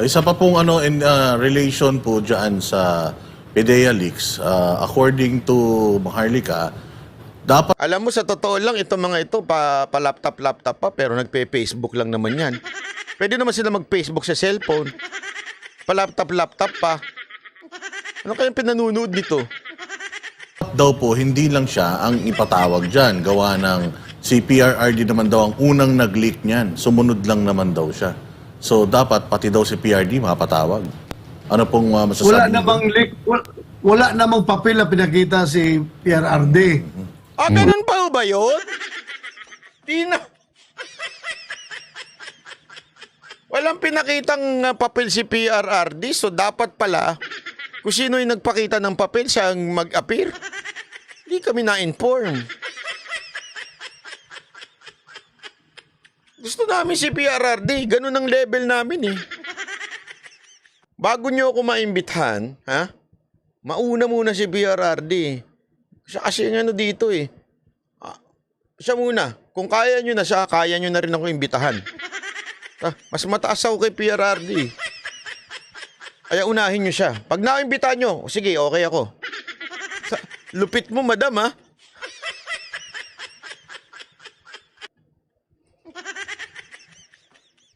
Isa pa pong in relation po dyan sa PDEA leaks, according to Maharlika, dapat Alam mo, sa totoo lang, itong mga ito, pa-laptop-laptop pa, pero nagpe-Facebook lang naman yan. Pwede naman sila mag-Facebook sa cellphone. Pa-laptop-laptop pa. Ano kayang pinanunood nito? daw po hindi lang siya ang ipatawag dyan. Gawa ng si PRRD naman daw ang unang nag-leak niyan. Sumunod lang naman daw siya. So dapat pati daw si PRD mapatawag. Ano pong masasabi Wala niyo? namang leak, wala namang papel na pinakita si PRRD. Ah, ganun pa ba yun? Di na. Walang pinakitang papel si PRRD, so dapat pala, kung sino yung nagpakita ng papel, siya ang mag-appear. Hindi kami na-inform. Gusto namin si PRRD, ganun ang level namin eh. Bago nyo ako maimbitahan, ha? Mauna muna si PRRD. Siya kasi yung ano dito eh. Siya muna. Kung kaya nyo na siya, kaya nyo na rin ako imbitahan. Mas mataas ako kay PRRD. Kaya unahin nyo siya. Pag naimbitahan nyo, sige, okay ako. Lupit mo, madam, ha?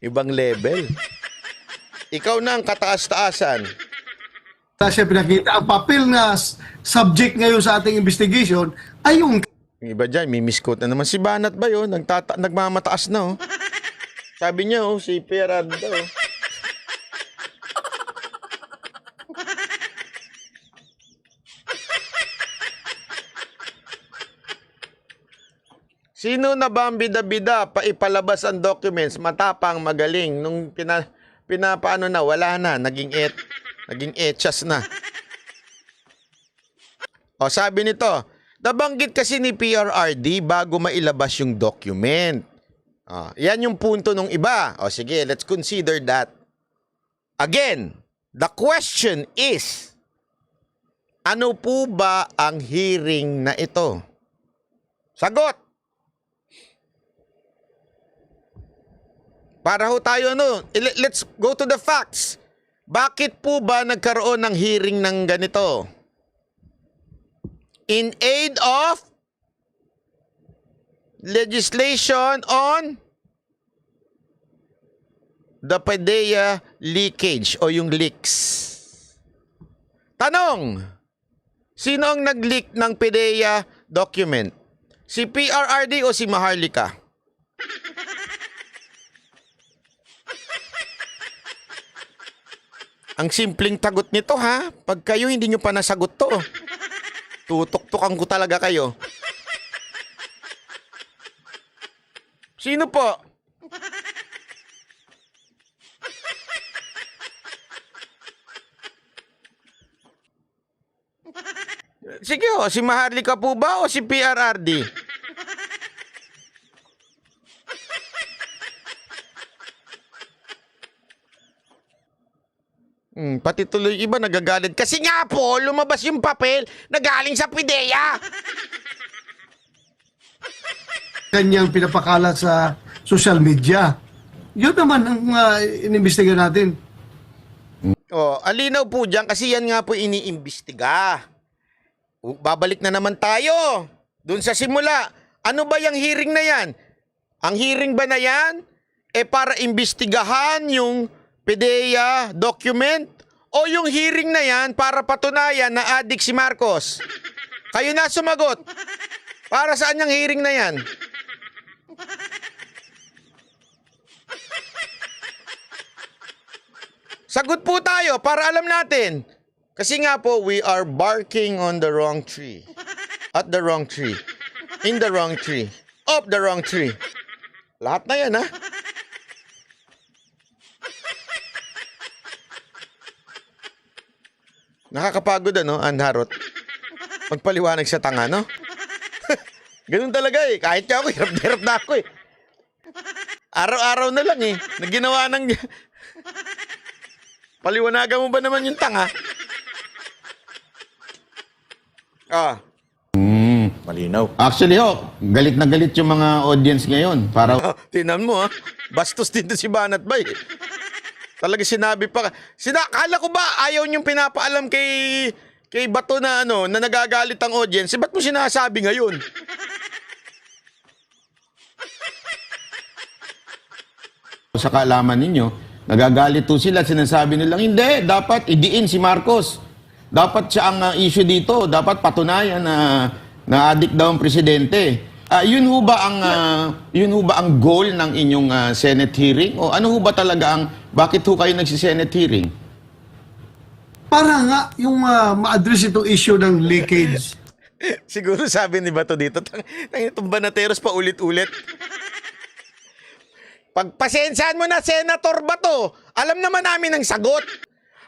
Ibang level. Ikaw na ang kataas-taasan. Siya pinakita. Ang papel na subject ngayon sa ating investigation ay yung Yung iba dyan, may misquote na naman. Si Banat ba yun? Nagmamataas na, oh. Sabi niya, oh, si PRRD daw. Oh. Sino na ba ang bida-bida pa ipalabas ang documents? Matapang, magaling. Nung pinapaano na, wala na. Naging etchas na. O, sabi nito, nabanggit kasi ni PRRD bago mailabas yung document. Yan yung punto ng iba. O, sige, let's consider that. Again, the question is, ano po ba ang hearing na ito? Sagot! Para ho tayo, let's go to the facts. Bakit po ba nagkaroon ng hearing ng ganito? In aid of legislation on the PDEA leakage o yung leaks. Tanong, sino ang nag-leak ng PDEA document? Si PRRD o si Maharlika? Ang simpleng tagot nito, ha? Pag kayo hindi nyo pa nasagot to, tutok-tukan ko talaga kayo. Sino po? Sige, si Maharlika po ba o si PRRD? Pati tuloy iba nagagalit. Kasi nga po, lumabas yung papel na galing sa PDEA. kanyang pinapakalat sa social media. Yun naman ang inimbestiga natin. Alinaw po dyan kasi yan nga po iniimbestiga. Babalik na naman tayo dun sa simula. Ano ba yung hearing na yan? Ang hearing ba na yan para imbestigahan yung PDEA document o yung hearing na yan para patunayan na adik si Marcos? Kayo na sumagot. Para saan yung hearing na yan? Sagot po tayo para alam natin. Kasi nga po, we are barking on the wrong tree. At the wrong tree. In the wrong tree. Of the wrong tree. Lahat na yan, ha? Nakakapagod, ano, Anharot? Pagpaliwanag sa tanga, no? Ganun talaga, eh. Kahit ako, hirap na ako, eh. Araw-araw na lang, eh. Naginawa ng... Paliwanagan mo ba naman yung tanga? Malinaw. Actually, galit na galit yung mga audience ngayon. Para Tinan mo, ha? Bastos dito si Banat Bay. Talaga sinabi pa. Kala ko ba ayaw niyong pinapaalam kay Bato na na nagagalit ang audience? Ba't mo sinasabi ngayon? Sa kaalaman ninyo, nagagalit po sila, sinasabi nilang, hindi, dapat idiin si Marcos. Dapat siya ang issue dito, dapat patunayan na addict daw ang presidente. Yun ho ba ang goal ng inyong Senate hearing? O ano ho ba talaga bakit ho kayo nagsi-Senate hearing? Para nga yung ma-address itong issue ng leakage. Siguro sabi ni Bato dito, itong banateros pa ulit-ulit. Pagpasensyahan mo na, Senator Bato. Alam naman namin ang sagot.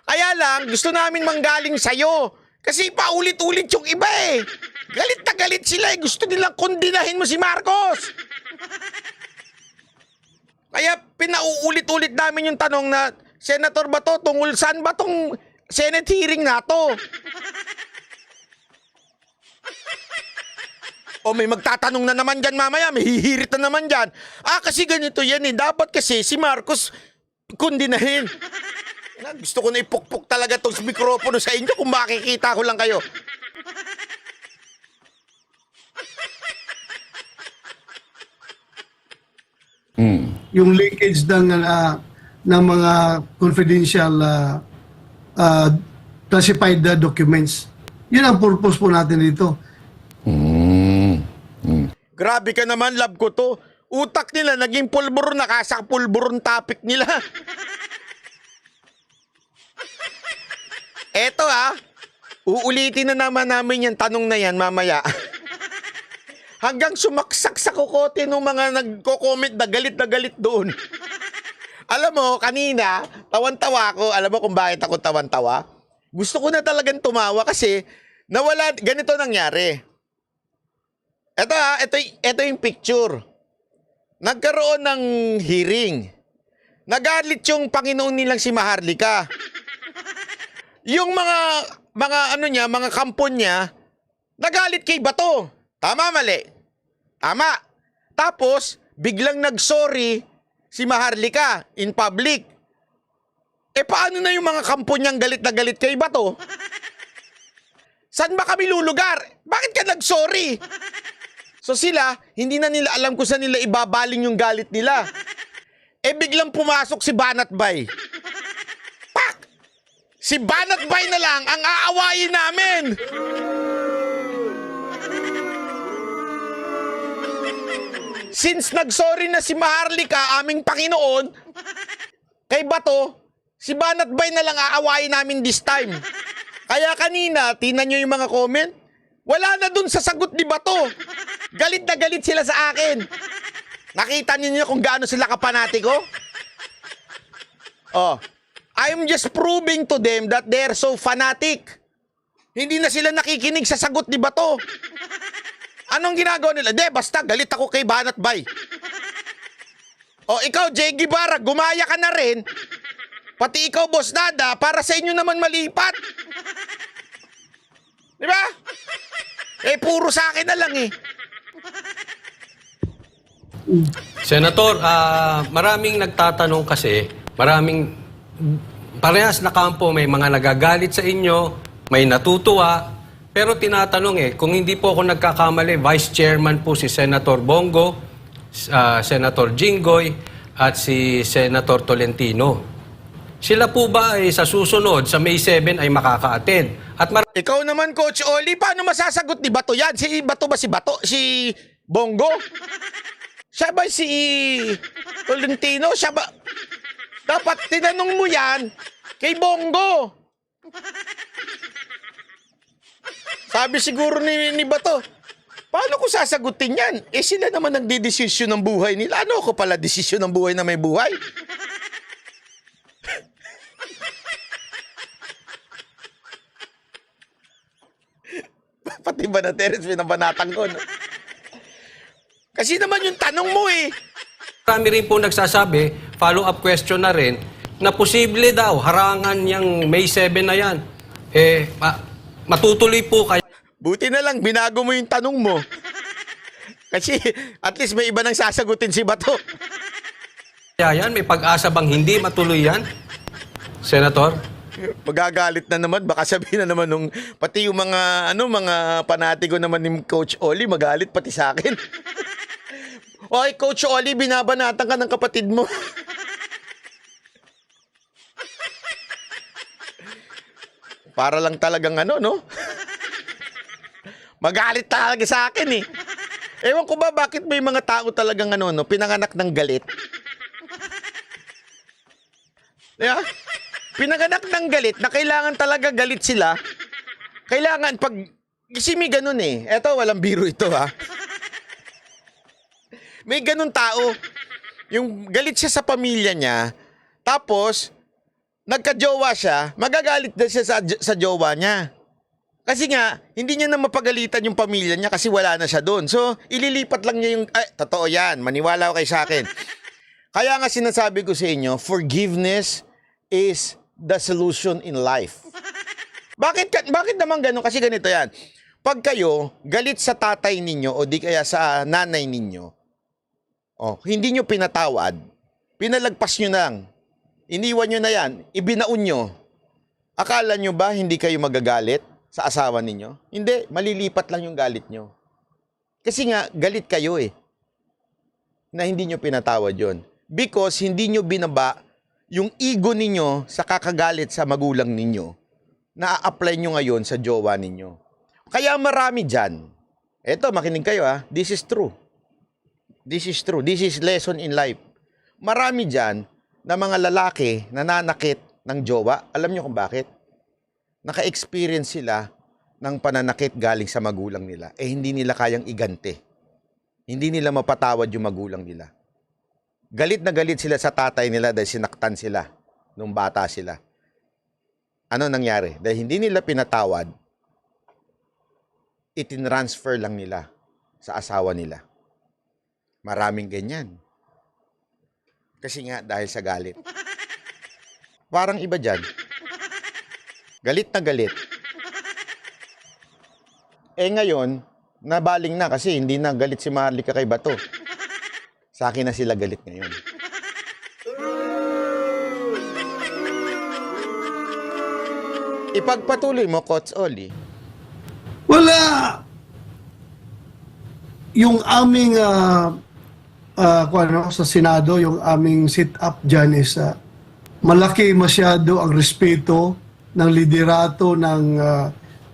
Kaya lang, gusto namin manggaling sa'yo. Kasi paulit-ulit yung iba eh. Galit na galit sila eh. Gusto nilang kondinahin mo si Marcos. Kaya pinauulit-ulit namin yung tanong na, Senator Bato, tungkol saan ba tong Senate hearing na to? O may magtatanong na naman dyan mamaya, may hihirit na naman dyan. Kasi ganito yan eh. Dapat kasi si Marcos kundinahin. Gusto ko na ipukpok talaga itong mikropono sa inyo kung makikita ko lang kayo. Yung leakage ng mga confidential classified documents. Yun ang purpose po natin dito. Grabe ka naman, love ko to. Utak nila naging pulburon na kasa pulburon topic nila. Eto uulitin na naman namin yung tanong na yan mamaya. Hanggang sumaksak sa kokote ng mga nagko-comment na galit doon. Alam mo, kanina, tawan-tawa ako. Alam mo kung bakit ako tawan-tawa? Gusto ko na talagang tumawa kasi ganito nangyari. Ito yung picture. Nagkaroon ng hearing. Nagalit yung Panginoon nilang si Maharlika. Yung mga kampon niya, nagalit kay Bato. Tama, mali? Tama. Tapos, biglang nag-sorry si Maharlika in public. Paano na yung mga kampon niyang galit na galit kay Bato? Saan ba kami lulugar? Bakit ka nag-sorry? So sila, hindi na nila alam kung saan nila ibabaling yung galit nila. Biglang pumasok si Banat-Bay. Pak! Si Banat-Bay na lang ang aawayin namin. Since nagsorry na si Maharlika, aming Panginoon, kay Bato, si Banat-Bay na lang aawayin namin this time. Kaya kanina, tingnan nyo yung mga comment, wala na dun sa sagot ni Bato. Galit na galit sila sa akin. Nakita niyo kung gaano sila kapanatiko? I'm just proving to them that they're so fanatic. Hindi na sila nakikinig sa sagot ni Bato. Anong ginagawa nila? Basta galit ako kay Banat-Bay. Ikaw, Jay Guevara, gumaya ka na rin. Pati ikaw, Boss Dada, para sa inyo naman malipat. Di ba? Puro sa akin na lang eh. Senator, maraming nagtatanong kasi, parehas na kampo, may mga nagagalit sa inyo, may natutuwa, pero tinatanong kung hindi po ako nagkakamali, Vice Chairman po si Senator Bongo, Senator Jinggoy, at si Senator Tolentino. Sila po ba sa susunod, sa May 7 ay makaka-attend? At Ikaw naman, Coach Oli, paano masasagot ni Bato yan? Si Bato ba si Bato? Si Bongo? Siya ba si Tolentino? Siya ba? Dapat tinanong mo yan kay Bongo. Sabi siguro ni Bato, paano ko sasagutin yan? Sila naman nagdidesisyon ng buhay nila. Ano ako pala desisyon ng buhay na may buhay? Pati ba na Terence, pinabanatan ko. No? Kasi naman yung tanong mo marami rin po nagsasabi, follow-up question na rin, na posible daw, harangan yung May 7 na yan. Matutuloy po kayo. Buti na lang, binago mo yung tanong mo. Kasi at least may iba nang sasagutin si Bato. Kaya yan, may pag-asa bang hindi matuloy yan? Senator? Magagalit na naman, baka sabihin na naman nung pati yung mga panatigo naman ni Coach Oli, magalit pati sa akin. Oy, Coach Oli, binabanatan ka ng kapatid mo. Para lang talagang no? Magalit talaga sa akin eh. Ewan ko ba bakit may mga tao talagang pinanganak ng galit. Yeah? Pinanganak ng galit na kailangan talaga galit sila. Kailangan kasi may ganun eh. Eto, walang biro ito ha. May ganun tao. Yung galit siya sa pamilya niya. Tapos, nagka-jowa siya, magagalit din siya sa jowa niya. Kasi nga, hindi niya na mapagalitan yung pamilya niya kasi wala na siya doon. So, ililipat lang niya yung, totoo yan, maniwala ko kayo sa akin. Kaya nga sinasabi ko sa inyo, forgiveness is the solution in life. Bakit naman ganun? Kasi ganito yan. Pag kayo galit sa tatay ninyo o di kaya sa nanay ninyo, hindi nyo pinatawad, pinalagpas nyo lang, iniwan nyo na yan, ibinaon nyo. Akala nyo ba hindi kayo magagalit sa asawa ninyo? Hindi, malilipat lang yung galit nyo. Kasi nga, galit kayo na hindi nyo pinatawad yon. Because hindi nyo binaba yung ego ninyo sa kakagalit sa magulang ninyo na a-apply nyo ngayon sa jowa ninyo. Kaya marami dyan. Eto, makinig kayo This is true. This is true. This is lesson in life. Marami dyan na mga lalaki na nanakit ng jowa. Alam nyo kung bakit? Naka-experience sila ng pananakit galing sa magulang nila. Hindi nila kayang igante. Hindi nila mapatawad yung magulang nila. Galit na galit sila sa tatay nila dahil sinaktan sila nung bata sila. Ano nangyari? Dahil hindi nila pinatawad, itinransfer lang nila sa asawa nila. Maraming ganyan. Kasi nga dahil sa galit. Parang iba dyan. Galit na galit. Ngayon, nabaling na kasi hindi na galit si Marlica kay Bato. Sa akin na sila galit ngayon. Ipagpatuloy mo, Coach Oli. Wala. Yung aming sa Senado, yung aming sit-up dyan is malaki masyado ang respeto ng liderato ng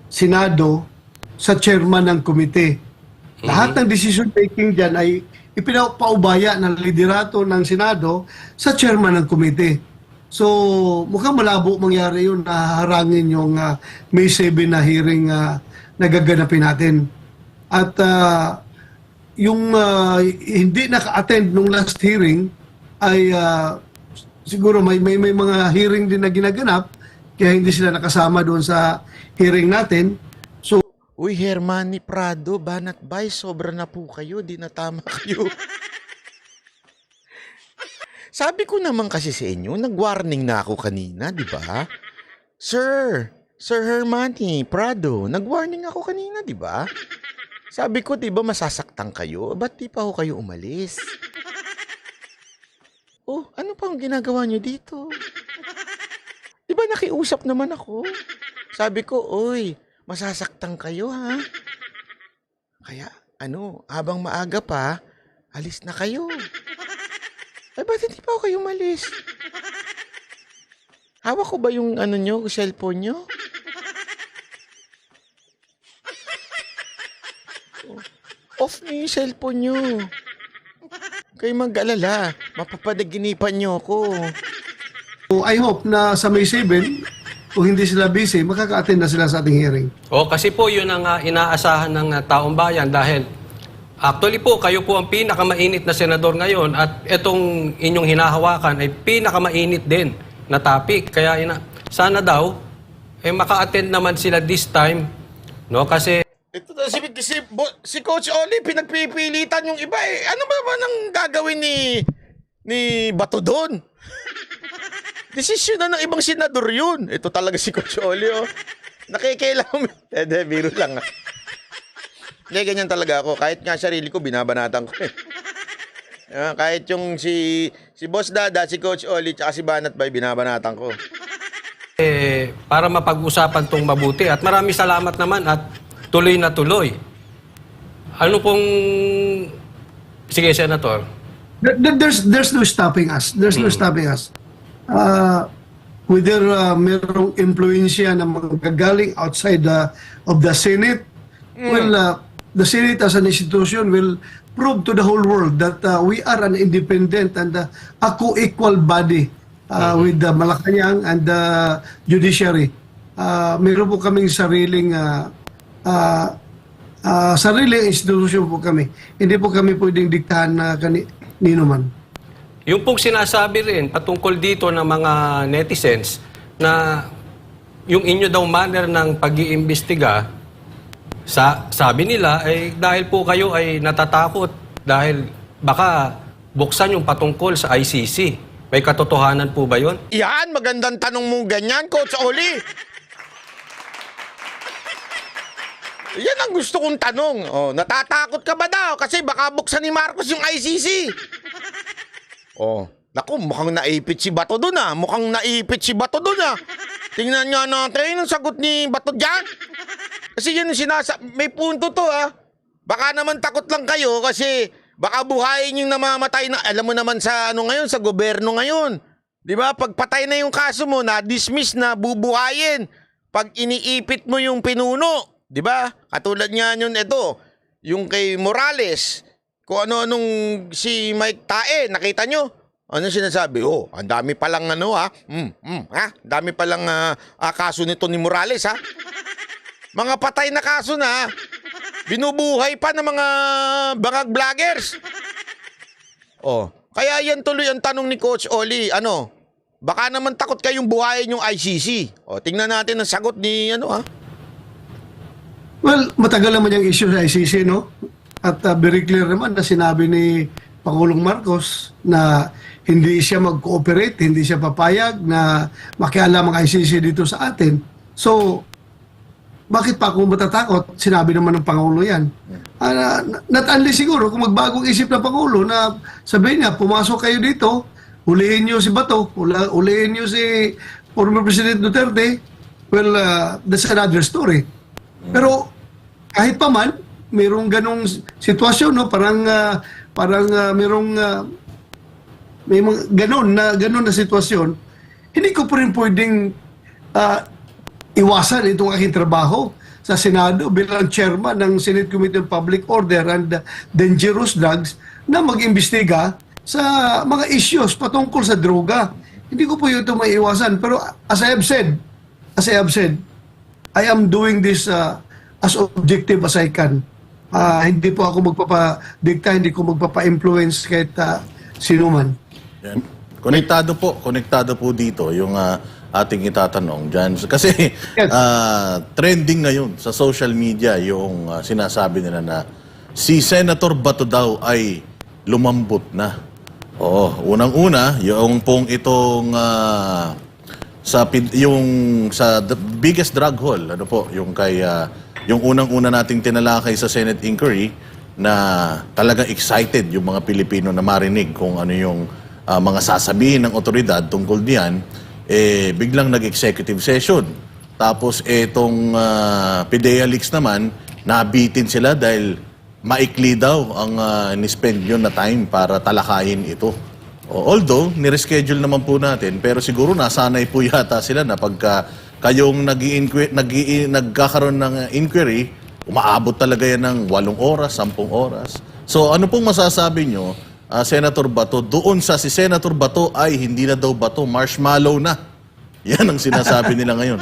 Senado sa chairman ng komite. Lahat ng decision making dyan ay ipinapaubaya ng liderato ng Senado sa chairman ng komite. So, mukhang malabo mangyari yun na harangin yung May 7 na hearing na gaganapin natin. At yung hindi naka-attend nung last hearing ay siguro may mga hearing din na ginaganap kaya hindi sila nakasama doon sa hearing natin. So, Uy, Hermani Prado, Banat Bay, sobra na po kayo, di na tama kayo. Sabi ko naman kasi sa inyo, nag-warning na ako kanina, di ba? Sir Hermani Prado, nag-warning ako kanina, di ba? Sabi ko, di ba masasaktan kayo? Ba't di pa ako kayo umalis? Oh, ano pa ang ginagawa nyo dito? Di ba nakiusap naman ako? Sabi ko, oy, masasaktan kayo, ha? Kaya, habang maaga pa, alis na kayo. Ay, ba't hindi pa ako kayo umalis? Hawak ko ba yung cellphone nyo? Off nyo yung cellphone nyo. Kayo mag-alala. Mapapadaginipan nyo ako. I hope na sa May 7, kung hindi sila busy, makaka-attend na sila sa ating hearing. Kasi po yun ang inaasahan ng taong bayan dahil actually po, kayo po ang pinakamainit na senador ngayon at itong inyong hinahawakan ay pinakamainit din na topic. Kaya sana daw, maka-attend naman sila this time, no? Kasi Ito si Coach Oli, pinagpipilitan yung iba eh. Ano ba nang gagawin ni Bato doon? Desisyon na ng ibang senador yun. Ito talaga si Coach Oli, nakikailangan. Biro lang Hindi, ganyan talaga ako. Kahit nga sarili ko, binabanatan ko eh. Kahit yung si Boss Dada, si Coach Oli, tsaka si Banat Bay, binabanatan ko. para mapag-usapan tong mabuti. At maraming salamat naman at tuloy na tuloy. Ano pong... Sige, Senator. There's no stopping us. There's no stopping us. Whether merong influensya na magagaling outside of the Senate, well, the Senate as an institution will prove to the whole world that we are an independent and a co-equal body with the Malacanang and the judiciary. Meron po kaming sariling institution po kami. Hindi po kami pwedeng diktahan na kanino man. Yung pong sinasabi rin patungkol dito ng mga netizens na yung inyo daw manner ng pag-iimbestiga, sabi nila ay dahil po kayo ay natatakot dahil baka buksan yung patungkol sa ICC. May katotohanan po ba yun? Yan, magandang tanong mo ganyan, Coach Oli. Yan ang gusto kong tanong. Oh, natatakot ka ba daw? Kasi baka buksan ni Marcos yung ICC. Oh, naku, mukhang naipit si Bato doon ah. Mukhang naipit si Bato doon ah. Tingnan nga natin ang sagot ni Bato dyan. Kasi yun yung may punto to ah. Baka naman takot lang kayo kasi baka buhayin yung namamatay na, alam mo naman sa ano ngayon, sa gobyerno ngayon. Di ba? Pag patay na yung kaso mo, na-dismiss na, bubuhayin. Pag iniipit mo yung pinuno, di ba? Katulad nga yun, ito, yung kay Morales, kung ano-anong si Mike Tae, nakita nyo? Ano sinasabi? Oh, ang dami palang ano ha? Ang dami palang kaso nito ni Morales ha? Mga patay na kaso na, binubuhay pa ng mga bangag vloggers. Oh, kaya yan tuloy ang tanong ni Coach Oli, ano? Baka naman takot kayong buhayin yung ICC. Oh, tingnan natin ang sagot ni ano ha? Well, matagal naman yung issue sa ICC, no? At very clear naman na sinabi ni Pangulong Marcos na hindi siya mag-cooperate, hindi siya papayag na makialam ang ICC dito sa atin. So, bakit pa ako matatakot? Sinabi naman ng Pangulo yan. Not only siguro kung magbagong isip ng Pangulo na sabihin niya, pumasok kayo dito, hulihin niyo si Bato, hulihin niyo si former President Duterte, well, that's another story. Pero kahit pa man, mayroong ganong sitwasyon, no? Parang may mga ganon na sitwasyon, hindi ko pa rin pwedeng iwasan itong aking trabaho sa Senado bilang chairman ng Senate Committee on Public Order and Dangerous Drugs na mag-imbestiga sa mga issues patungkol sa droga. Hindi ko po ito maiiwasan. Pero as I have said, I am doing this as objective as I can. Hindi po ako magpapadikta, hindi ko magpapa-influence kahit sino man. Yan. Konektado po dito yung ating itatanong dyan. Kasi trending ngayon sa social media yung sinasabi nila na si Senator Bato daw ay lumambot na. Oo, unang-una, yung pong itong sa the biggest drug haul, ano po, yung kay yung unang-una nating tinalakay sa Senate inquiry na talagang excited yung mga Pilipino na marinig kung ano yung mga sasabihin ng otoridad tungkol diyan, biglang nag-executive session. Tapos itong PDEA leaks naman, nabitin sila dahil maikli daw ang ni-spend yun na time para talakayin ito. Although, nireschedule naman po natin, pero siguro nasanay po yata sila na pagka kayong nagkakaroon ng inquiry, umaabot talaga yan ng 8 oras, 10 oras. So ano pong masasabi nyo, Senator Bato, doon sa si Senator Bato ay hindi na daw bato, marshmallow na. Yan ang sinasabi nila ngayon.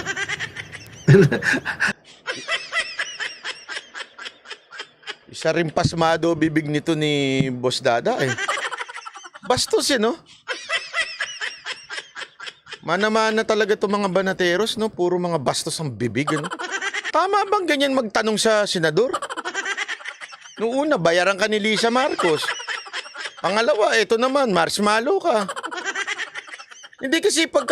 Isa rin pasmado bibig nito ni Boss Dada eh. Bastos eh, no? Mana-mana talaga itong mga banateros, no? Puro mga bastos ang bibig, no? Tama bang ganyan magtanong sa senador? Noong una, bayaran ka ni Lisa Marcos. Pangalawa, ito naman, marshmallow ka. Hindi kasi pag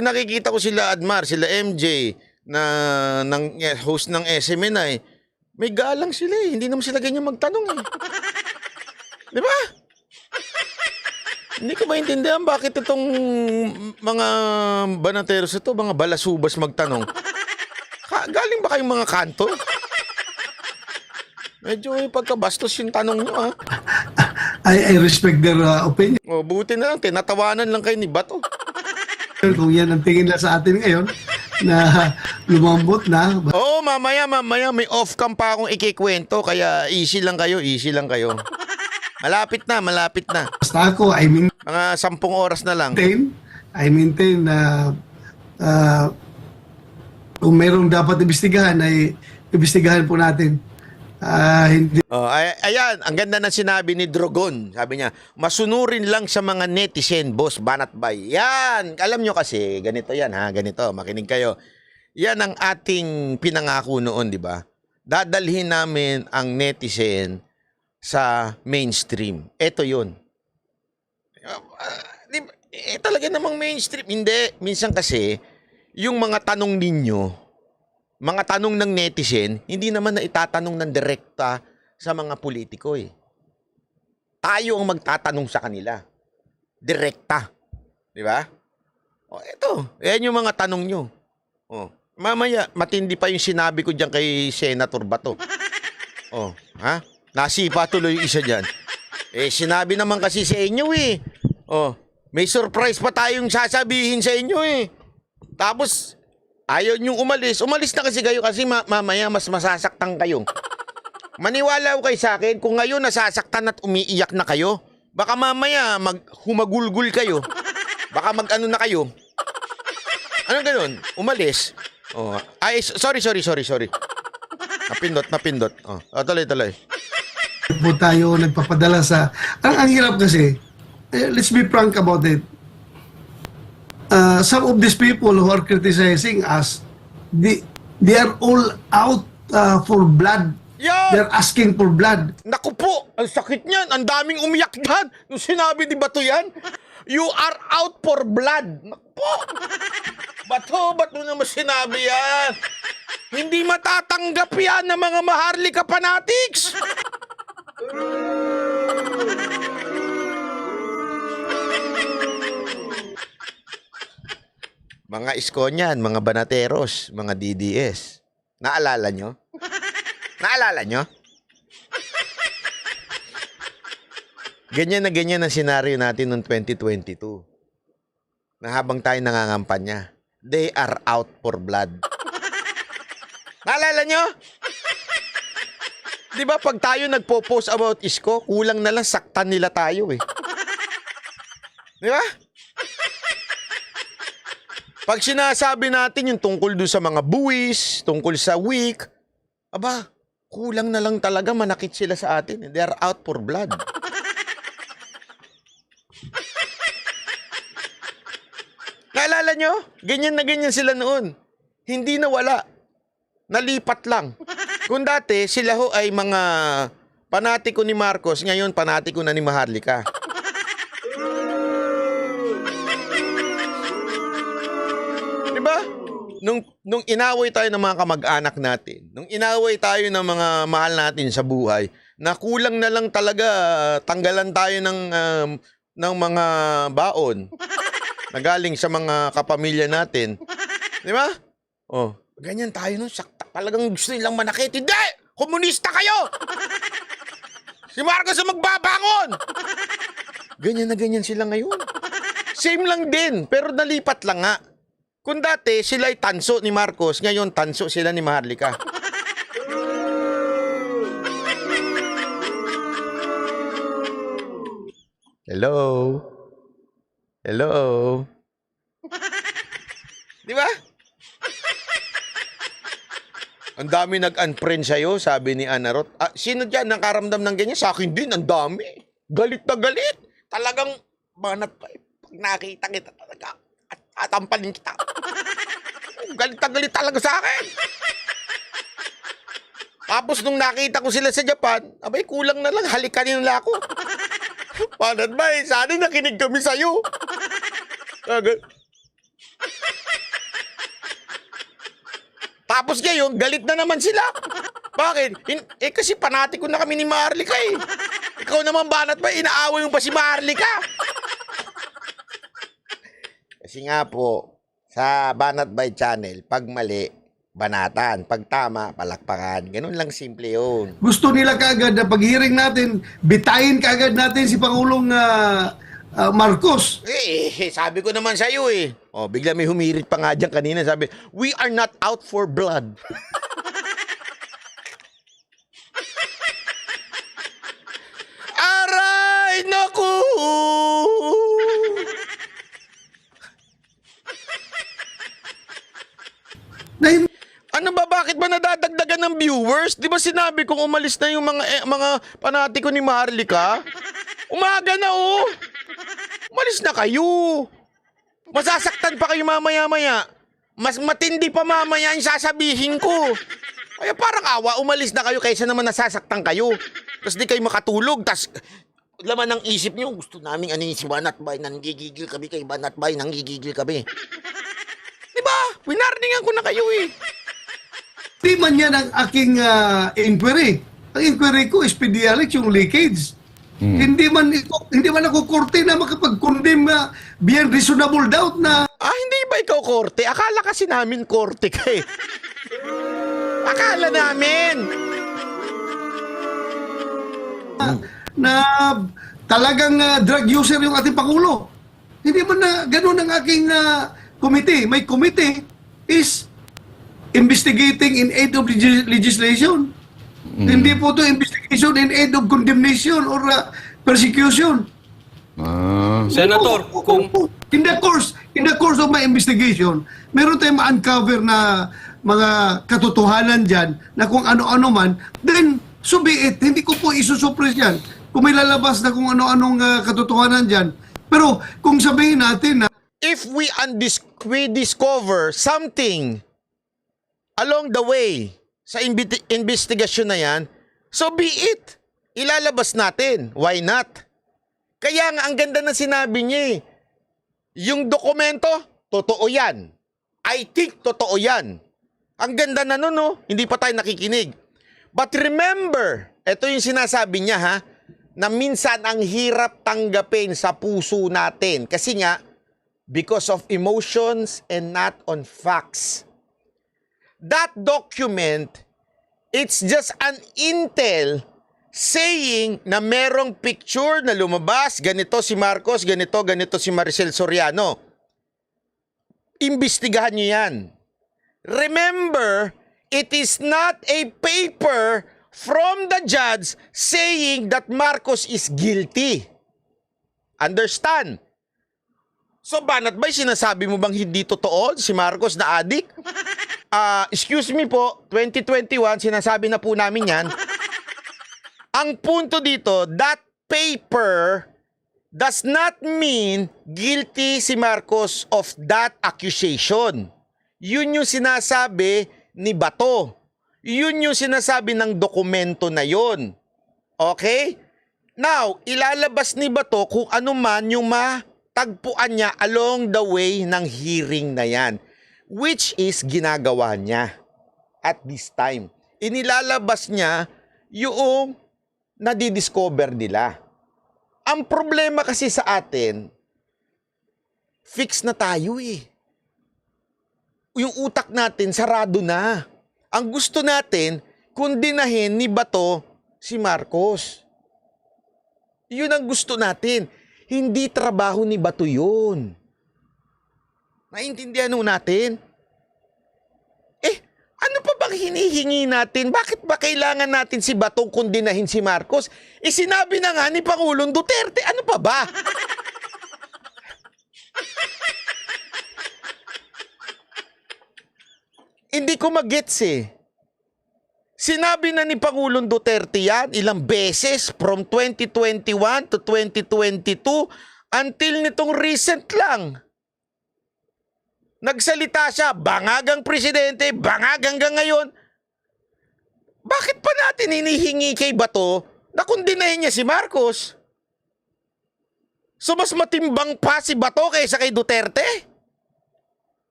nakikita ko sila Admar, sila MJ, ng host ng SMNI, may galang sila eh. Hindi naman sila ganyan magtanong eh. Di ba? Hindi ko maintindihan bakit itong mga banateros ito, mga balasubas magtanong. Galing ba kayong mga kanto? Medyo pagkabastos yung tanong nyo, ha? I respect their opinion. O, buti na lang, tinatawanan lang kayo ni Bato. Kung yan ang tingin lang sa atin ngayon, na lumambot na. Oo, mamaya, may off-cam pa akong ikikwento, kaya easy lang kayo. Malapit na. Basta ako, Mga 10 oras na lang. I maintain na kung mayroong dapat imbestigahan, ay imbestigahan po natin. Hindi Ayan, ang ganda na sinabi ni Drogon. Sabi niya, masunurin lang sa mga netizen, Boss Banatbay. Yan, alam nyo kasi, ganito yan ha, ganito, makinig kayo. Yan ang ating pinangako noon, di ba? Dadalhin namin ang netizen sa mainstream. Ito yun. Talaga namang mainstream. Hindi, minsan kasi, yung mga tanong ninyo, mga tanong ng netizen, hindi naman na itatanong ng direkta sa mga politiko eh. Tayo ang magtatanong sa kanila. Direkta. Di ba? O, eto. Yan yung mga tanong nyo. O, mamaya, matindi pa yung sinabi ko dyan kay Senator Bato. O, ha? Nasipa tuloy yung isa dyan. Sinabi naman kasi sa inyo eh. O, may surprise pa tayong sasabihin sa inyo eh. Tapos, ayaw niyong umalis. Umalis na kasi kayo kasi mamaya mas masasaktan kayo. Maniwala ko kayo sa akin, kung ngayon nasasaktan at umiiyak na kayo, baka mamaya humagulgul kayo. Baka mag-ano na kayo. Anong ganun? Umalis. Oh, sorry. Napindot. Tuloy. po tayo nagpapadala sa... Ang hirap kasi, let's be frank about it. Some of these people who are criticizing us, they are all out for blood. Yan! They're asking for blood. Naku po, ang sakit niyan. Ang daming umiyak dyan. Nung sinabi ni Bato yan, you are out for blood. Naku po. Ba't mo naman sinabi yan? Hindi matatanggap yan ng mga Maharlika fanatics. Mga Iskonyan, mga Banateros, mga DDS. Naalala nyo? Naalala nyo? Ganyan na ganyan ang senaryo natin noong 2022. Na habang tayo nangangampanya, they are out for blood. Naalala nyo? Di ba pag tayo nagpo-post about Isko, kulang na lang saktan nila tayo eh. Di ba? Pag sinasabi natin yung tungkol doon sa mga buwis, tungkol sa weak, aba, kulang na lang talaga manakit sila sa atin. They are out for blood. Naalala nyo? Ganyan na ganyan sila noon. Hindi na wala. Nalipat lang. Kung dati, sila ho ay mga panatiko ni Marcos, ngayon panatiko na ni Maharlika. Diba? Nung inaway tayo ng mga kamag-anak natin, nung inaway tayo ng mga mahal natin sa buhay, na kulang na lang talaga tanggalan tayo ng mga baon na galing sa mga kapamilya natin. Di ba? Oh, ganyan tayo nun. Sakta. Talagang gusto nilang manakit. Hindi! Komunista kayo! Si Marcos ang magbabangon! Ganyan na ganyan sila ngayon. Same lang din, pero nalipat lang nga. Kung dati, sila ay tanso ni Marcos, ngayon tanso sila ni Maharlika. Hello? Hello? Di ba? Ang dami nag-unfriend sa'yo, sabi ni Ana Roth. Sino dyan nakaramdam ng ganyan? Sa akin din, ang dami. Galit na galit. Talagang, banat pa. Pag nakita kita talaga, at atampalin kita. Galit na galit talaga sa akin. Tapos nung nakita ko sila sa Japan, abay kulang na lang, halikanin nila ako. Banat ba eh, sana nakinig kami sa'yo. Tapos ngayon, galit na naman sila. Bakit? Kasi panatiko na kami ni Maharlika eh. Ikaw naman, banat ba? Inaaway mo pa si Maharlika. Kasi nga po, sa Banat by Channel, pag mali, banatan. Pag tama, palakpakan. Ganun lang simple yun. Gusto nila kaagad na pag-hearing natin, bitayin kaagad natin si Pangulong Marcos. Sabi ko naman sa'yo eh. Oh, bigla may humirit pa nga dyan kanina. Sabi, we are not out for blood. Aray, naku! Na Ano ba, bakit ba nadadagdagan ng viewers? Di ba sinabi kong umalis na yung mga panatiko ni Maharlika? Umaga na oh! Umalis na kayo! Masasaktan pa kayo mamaya-maya. Mas matindi pa mamaya yung sasabihin ko. Kaya parang awa, umalis na kayo kaysa naman nasasaktan kayo. Tapos di kayo makatulog, tapos laman ng isip nyo, gusto namin ano yung si Banat Bay, nanggigigil kami kay Banat Bay, nanggigigil kami. Diba? Winarningan ko na kayo eh. Di man yan ang aking inquiry. Ang inquiry ko is PDLX, yung leakage. Hindi man ako korte na makapag-condemn beyond reasonable doubt na Hindi ba ikaw korte? Akala kasi namin korte ka eh. Akala namin. na talagang drug user yung ating Pangulo. Hindi man na ganun ang aking committee. My committee is investigating in aid of legislation. Hindi po to investigation in aid of condemnation or persecution. Senator, kung In the course of my investigation, meron tayong ma-uncover na mga katotohanan dyan na kung ano-ano man, then so be it. Hindi ko po isusuppress yan. Kung may lalabas na kung ano-anong katotohanan dyan. Pero kung sabihin natin na If we discover something along the way sa investigasyon na yan, so be it. Ilalabas natin. Why not? Kaya nga, ang ganda na sinabi niya eh. Yung dokumento, totoo yan. I think totoo yan. Ang ganda na nun, no? Hindi pa tayo nakikinig. But remember, ito yung sinasabi niya ha, na minsan ang hirap tanggapin sa puso natin. Kasi nga, because of emotions and not on facts. That document, it's just an intel saying na merong picture na lumabas, ganito si Marcos, ganito si Maricel Soriano. Imbestigahan nyo yan. Remember, it is not a paper from the judge saying that Marcos is guilty. Understand? So, Banat Bay, sinasabi mo bang hindi totoo si Marcos na adik? Excuse me po, 2021, sinasabi na po namin yan. Ang punto dito, that paper does not mean guilty si Marcos of that accusation. Yun yung sinasabi ni Bato. Yun yung sinasabi ng dokumento na yun. Okay? Now, ilalabas ni Bato kung ano man yung matagpuan niya along the way ng hearing na yan. Which is ginagawa niya at this time. Inilalabas niya yung nadidiscover nila. Ang problema kasi sa atin, fix na tayo eh. Yung utak natin, sarado na. Ang gusto natin, kundinahin ni Bato si Marcos. Yun ang gusto natin. Hindi trabaho ni Bato yun. Naintindihan nun natin? Ano pa bang hinihingi natin? Bakit ba kailangan natin si Batong kundinahin si Marcos? Sinabi na nga ni Pangulong Duterte. Ano pa ba? Hindi ko magets eh. Sinabi na ni Pangulong Duterte yan ilang beses from 2021 to 2022 until nitong recent lang. Nagsalita siya, bangagang presidente, bangag hanggang ngayon. Bakit pa natin hinihingi kay Bato na kundinahin niya si Marcos? So mas matimbang pa si Bato kaysa kay Duterte?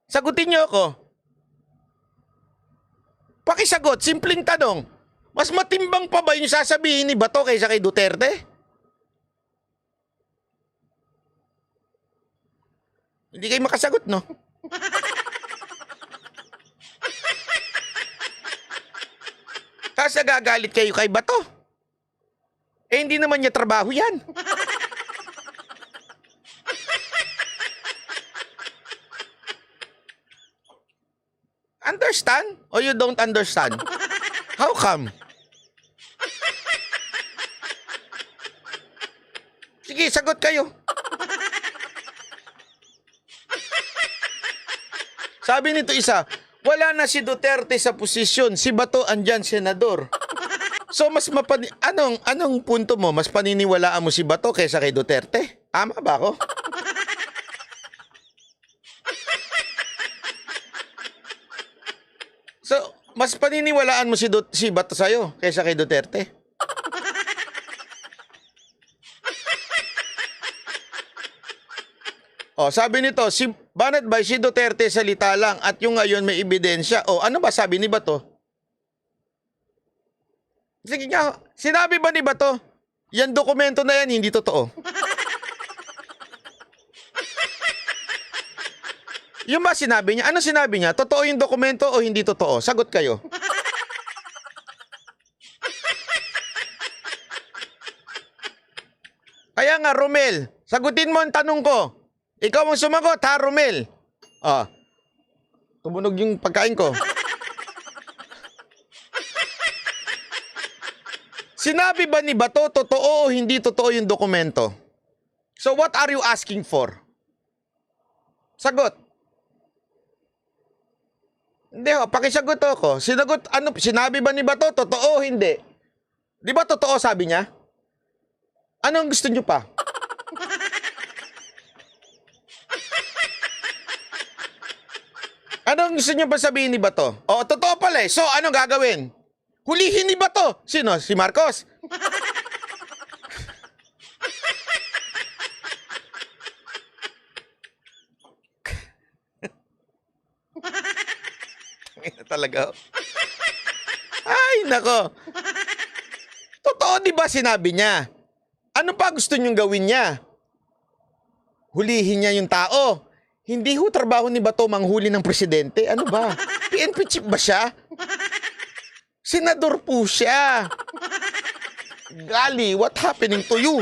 Sagutin niyo ako. Pakisagot, simpleng tanong. Mas matimbang pa ba yung sasabihin ni Bato kaysa kay Duterte? Hindi kayo makasagot, no? Tapos nagagalit kayo kay Bato. Eh, hindi naman niya trabaho yan. Understand? Or you don't understand? How come? Sige, sagot kayo. Sabi nito isa, wala na si Duterte sa posisyon, si Bato andyan, senador. So mas anong punto mo? Mas paniniwalaan mo si Bato kaysa kay Duterte? Tama ba ako? So, mas paniniwalaan mo si Bato sa'yo kaysa kay Duterte? Oh, sabi nito, si Banat Bay, si Duterte salita lang at yung ngayon may ebidensya. Oh, ano ba sabi ni Bato? Sige nga, sinabi ba ni Bato? Yan dokumento na yan, hindi totoo. Yung ba sinabi niya? Ano sinabi niya? Totoo yung dokumento o hindi totoo? Sagot kayo. Kaya nga, Romel, sagutin mo ang tanong ko. Ikaw ang sumagot, ha, Romel? Ah, tumunog yung pagkain ko. Sinabi ba ni Bato, totoo o hindi totoo yung dokumento? So what are you asking for? Sagot. Hindi ho, pakisagot ako. Sinabi ba ni Bato, totoo o hindi? Di ba totoo sabi niya? Anong gusto niyo pa? Anong gusto niyo ba sabihin ni Bato? O, totoo pala eh. So, anong gagawin? Hulihin ni Bato. Sino? Si Marcos? Talaga. Ay, nako. Totoo di ba sinabi niya? Ano pa gusto niyong gawin niya? Hulihin niya yung tao. Hindi ho trabaho ni Bato manghuli ng presidente. Ano ba? PNP chief ba siya? Senador po siya. Gali, what happening to you?